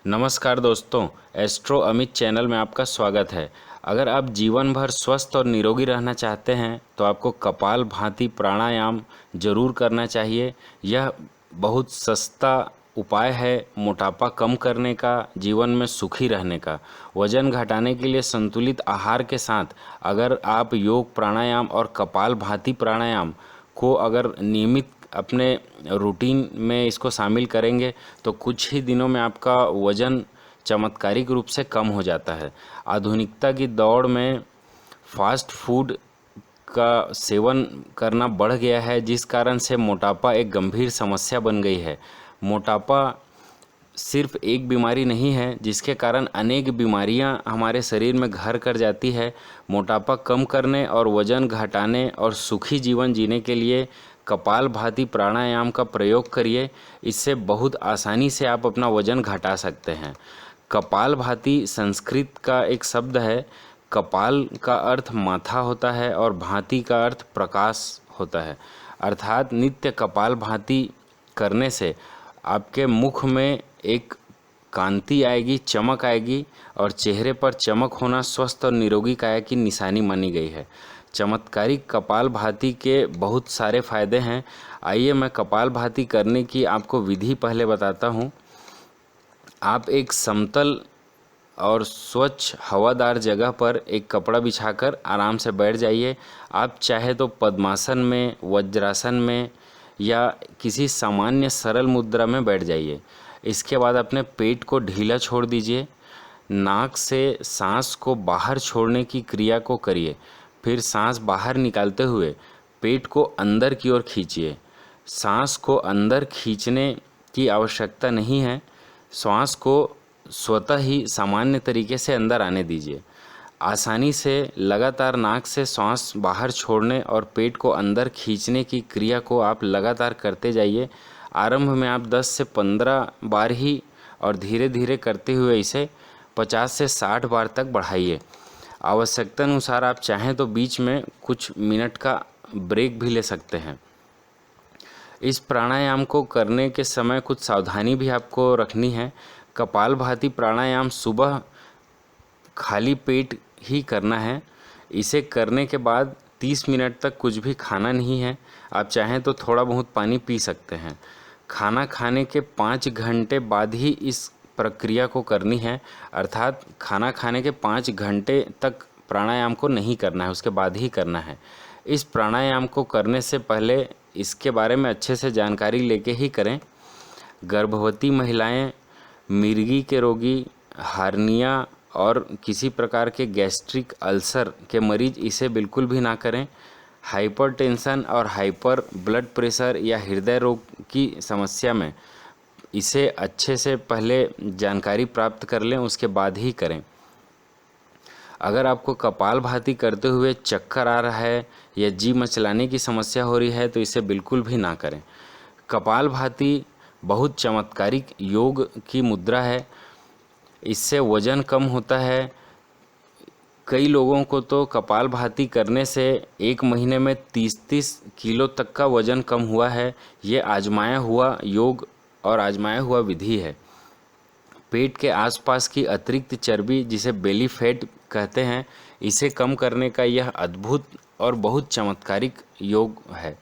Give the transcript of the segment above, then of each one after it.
नमस्कार दोस्तों, astro Amit channel में आपका स्वागत है। अगर आप जीवन भर स्वस्थ और निरोगी रहना चाहते हैं तो आपको कपाल भाती प्राणायाम जरूर करना चाहिए। यह बहुत सस्ता उपाय है मोटापा कम करने का, जीवन में सुखी रहने का। वजन घटाने के लिए संतुलित आहार के साथ अगर आप योग प्राणायाम और कपाल भाती प्राणायाम को अगर नियमित अपने रूटीन में इसको शामिल करेंगे तो कुछ ही दिनों में आपका वज़न चमत्कारिक रूप से कम हो जाता है। आधुनिकता की दौड़ में फास्ट फूड का सेवन करना बढ़ गया है, जिस कारण से मोटापा एक गंभीर समस्या बन गई है। मोटापा सिर्फ एक बीमारी नहीं है, जिसके कारण अनेक बीमारियां हमारे शरीर में घर कर जाती है। मोटापा कम करने और वजन घटाने और सुखी जीवन जीने के लिए कपाल भाती प्राणायाम का प्रयोग करिए। इससे बहुत आसानी से आप अपना वजन घटा सकते हैं। कपाल भाती संस्कृत का एक शब्द है। कपाल का अर्थ माथा होता है और भांति का अर्थ प्रकाश होता है। अर्थात नित्य कपाल भाती करने से आपके मुख में एक कांति आएगी, चमक आएगी और चेहरे पर चमक होना स्वस्थ और निरोगी काया की निशानी मानी गई है। चमत्कारिक कपाल भाती के बहुत सारे फायदे हैं। आइए मैं कपाल भाती करने की आपको विधि पहले बताता हूँ। आप एक समतल और स्वच्छ हवादार जगह पर एक कपड़ा बिछाकर आराम से बैठ जाइए। आप चाहे तो पद्मासन में, वज्रासन में या किसी सामान्य सरल मुद्रा में बैठ जाइए। इसके बाद अपने पेट को ढीला छोड़ दीजिए। नाक से सांस को बाहर छोड़ने की क्रिया को करिए। फिर सांस बाहर निकालते हुए पेट को अंदर की ओर खींचिए। सांस को अंदर खींचने की आवश्यकता नहीं है। श्वास को स्वतः ही सामान्य तरीके से अंदर आने दीजिए। आसानी से लगातार नाक से सांस बाहर छोड़ने और पेट को अंदर खींचने की क्रिया को आप लगातार करते जाइए। आरंभ में आप 10 से 15 बार ही और धीरे धीरे करते हुए इसे 50 से 60 बार तक बढ़ाइए। आवश्यकता अनुसार आप चाहें तो बीच में कुछ मिनट का ब्रेक भी ले सकते हैं। इस प्राणायाम को करने के समय कुछ सावधानी भी आपको रखनी है। कपाल भाती प्राणायाम सुबह खाली पेट ही करना है। इसे करने के बाद 30 मिनट तक कुछ भी खाना नहीं है। आप चाहें तो थोड़ा बहुत पानी पी सकते हैं। खाना खाने के 5 घंटे बाद ही इस प्रक्रिया को करनी है। अर्थात खाना खाने के 5 घंटे तक प्राणायाम को नहीं करना है, उसके बाद ही करना है। इस प्राणायाम को करने से पहले इसके बारे में अच्छे से जानकारी लेके ही करें। गर्भवती महिलाएं, मिर्गी के रोगी, हार्निया और किसी प्रकार के गैस्ट्रिक अल्सर के मरीज इसे बिल्कुल भी ना करें। हाइपरटेंशन और हाइपर ब्लड प्रेशर या हृदय रोग की समस्या में इसे अच्छे से पहले जानकारी प्राप्त कर लें, उसके बाद ही करें। अगर आपको कपाल भाती करते हुए चक्कर आ रहा है या जी मचलाने की समस्या हो रही है तो इसे बिल्कुल भी ना करें। कपाल भाती बहुत चमत्कारिक योग की मुद्रा है। इससे वजन कम होता है। कई लोगों को तो कपाल भाती करने से 1 महीने में 30-30 किलो तक का वजन कम हुआ है। ये आजमाया हुआ योग और आजमाया हुआ विधि है। पेट के आसपास की अतिरिक्त चर्बी, जिसे बेली फैट कहते हैं, इसे कम करने का यह अद्भुत और बहुत चमत्कारिक योग है।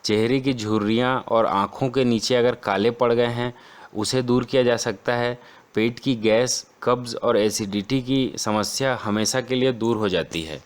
चेहरे की झुर्रियाँ और आँखों के नीचे अगर काले पड़ गए हैं उसे दूर किया जा सकता है। पेट की गैस, कब्ज और एसिडिटी की समस्या हमेशा के लिए दूर हो जाती है।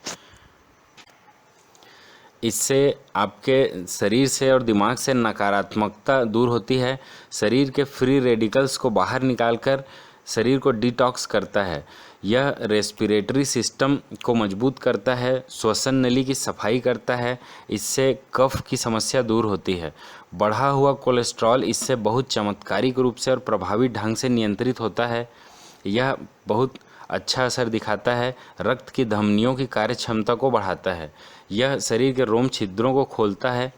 इससे आपके शरीर से और दिमाग से नकारात्मकता दूर होती है। शरीर के फ्री रेडिकल्स को बाहर निकालकर शरीर को डिटॉक्स करता है। यह रेस्पिरेटरी सिस्टम को मजबूत करता है, श्वसन नली की सफाई करता है। इससे कफ की समस्या दूर होती है। बढ़ा हुआ कोलेस्ट्रॉल इससे बहुत चमत्कारिक रूप से और प्रभावी ढंग से नियंत्रित होता है। यह बहुत अच्छा असर दिखाता है। रक्त की धमनियों की कार्य क्षमता को बढ़ाता है। यह शरीर के रोम छिद्रों को खोलता है।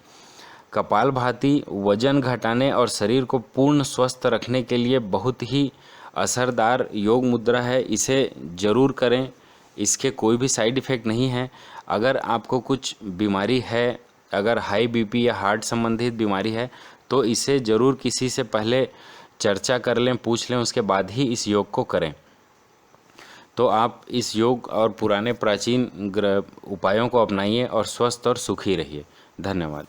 कपाल भाती वजन घटाने और शरीर को पूर्ण स्वस्थ रखने के लिए बहुत ही असरदार योग मुद्रा है। इसे ज़रूर करें। इसके कोई भी साइड इफ़ेक्ट नहीं है। अगर आपको कुछ बीमारी है, अगर हाई बीपी या हार्ट संबंधित बीमारी है तो इसे ज़रूर किसी से पहले चर्चा कर लें, पूछ लें, उसके बाद ही इस योग को करें। तो आप इस योग और पुराने प्राचीन उपायों को अपनाइए और स्वस्थ और सुखी रहिए। धन्यवाद।